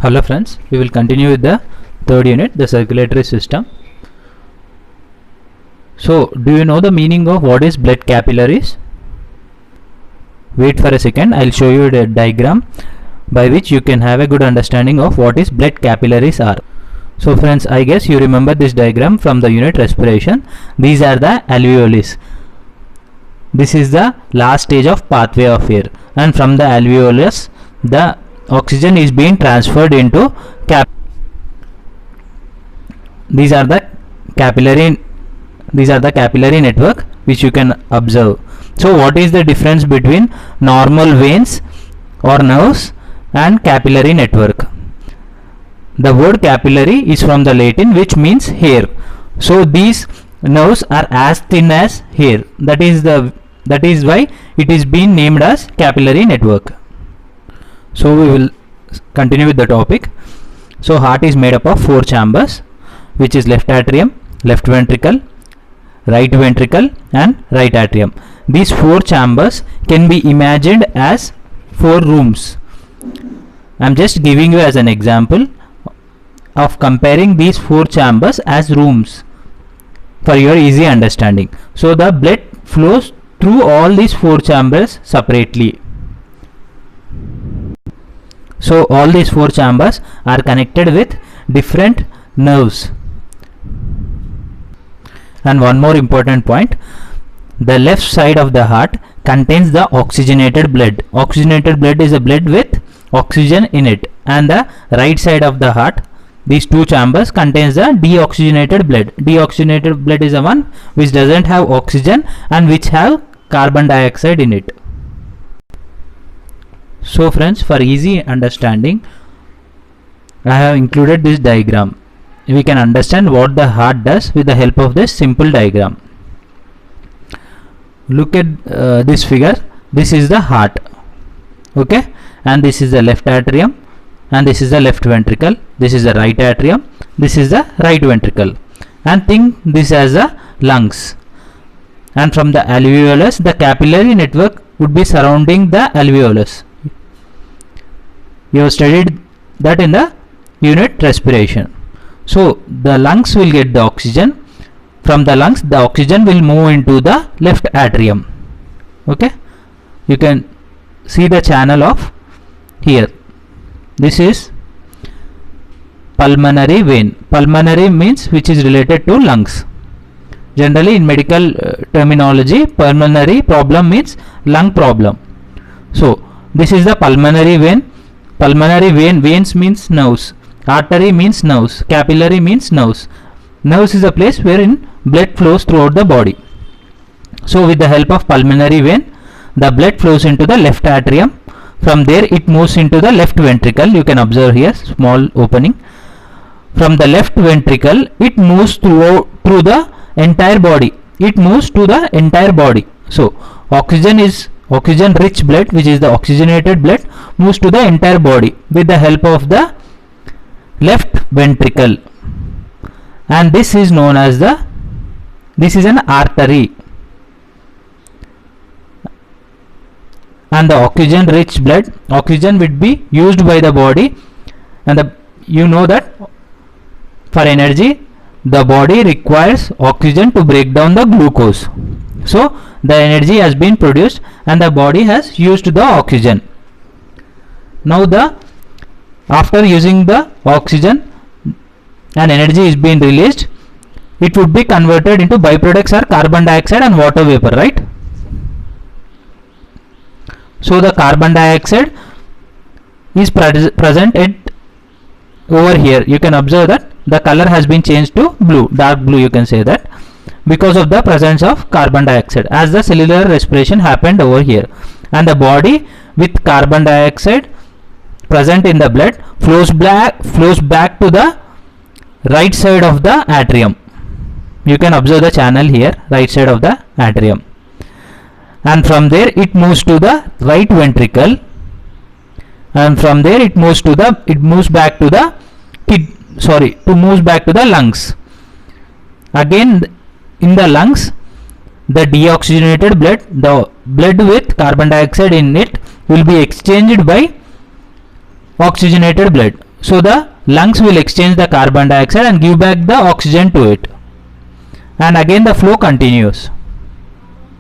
Hello friends, we will continue with the third unit, the circulatory system. So, do you know the meaning of what is blood capillaries? Wait for a second, I'll show you the diagram by which you can have a good understanding of what is blood capillaries are. So friends, I guess you remember this diagram from the unit respiration. These are the alveoles. This is the last stage of pathway of air, and from the alveolus the oxygen is being transferred into these are the capillary network which you can observe. So what is the difference between normal veins or nerves and capillary network? The word capillary is from the Latin, which means hair. So these nerves are as thin as hair. That is why it is being named as capillary network. So we will continue with the topic. So heart is made up of 4 chambers, which is left atrium, left ventricle, right ventricle and right atrium. These 4 chambers can be imagined as 4 rooms. I am just giving you as an example of comparing these 4 chambers as rooms for your easy understanding. So the blood flows through all these 4 chambers separately. So all these 4 chambers are connected with different nerves. And one more important point, the left side of the heart contains the oxygenated blood. Oxygenated blood is a blood with oxygen in it, and the right side of the heart, these 2 chambers, contains the deoxygenated blood. Deoxygenated blood is the one which doesn't have oxygen and which have carbon dioxide in it. So friends, for easy understanding, I have included this diagram. We can understand what the heart does with the help of this simple diagram. Look at this figure. This is the heart, okay, and this is the left atrium, and this is the left ventricle, this is the right atrium, this is the right ventricle, and think this as the lungs. And from the alveolus, the capillary network would be surrounding the alveolus. You have studied that in the unit respiration. So the lungs will get the oxygen. From the lungs, the oxygen will move into the left atrium. Okay, you can see the channel of here. This is pulmonary vein. Pulmonary means which is related to lungs. Generally in medical terminology, pulmonary problem means lung problem. So this is the pulmonary vein. Pulmonary vein, veins means nerves, artery means nerves, capillary means nerves. Nerves is a place wherein blood flows throughout the body. So with the help of pulmonary vein, the blood flows into the left atrium. From there it moves into the left ventricle. You can observe here, small opening. From the left ventricle, it moves through the entire body. It moves to the entire body. So oxygen rich blood, which is the oxygenated blood, moves to the entire body with the help of the left ventricle, and this is known as this is an artery. And the oxygen rich blood, oxygen will be used by the body, and you know that for energy the body requires oxygen to break down the glucose. So the energy has been produced and the body has used the oxygen. Now after using the oxygen and energy is being released, it would be converted into byproducts are carbon dioxide and water vapor, right? So the carbon dioxide is present over here. You can observe that the color has been changed to blue, dark blue, you can say that, because of the presence of carbon dioxide, as the cellular respiration happened over here. And the body with carbon dioxide present in the blood flows back to the right side of the atrium. You can observe the channel here, right side of the atrium, and from there it moves to the right ventricle, and from there it moves back to the lungs. Again in the lungs, the deoxygenated blood, the blood with carbon dioxide in it, will be exchanged by oxygenated blood. So the lungs will exchange the carbon dioxide and give back the oxygen to it, and again the flow continues.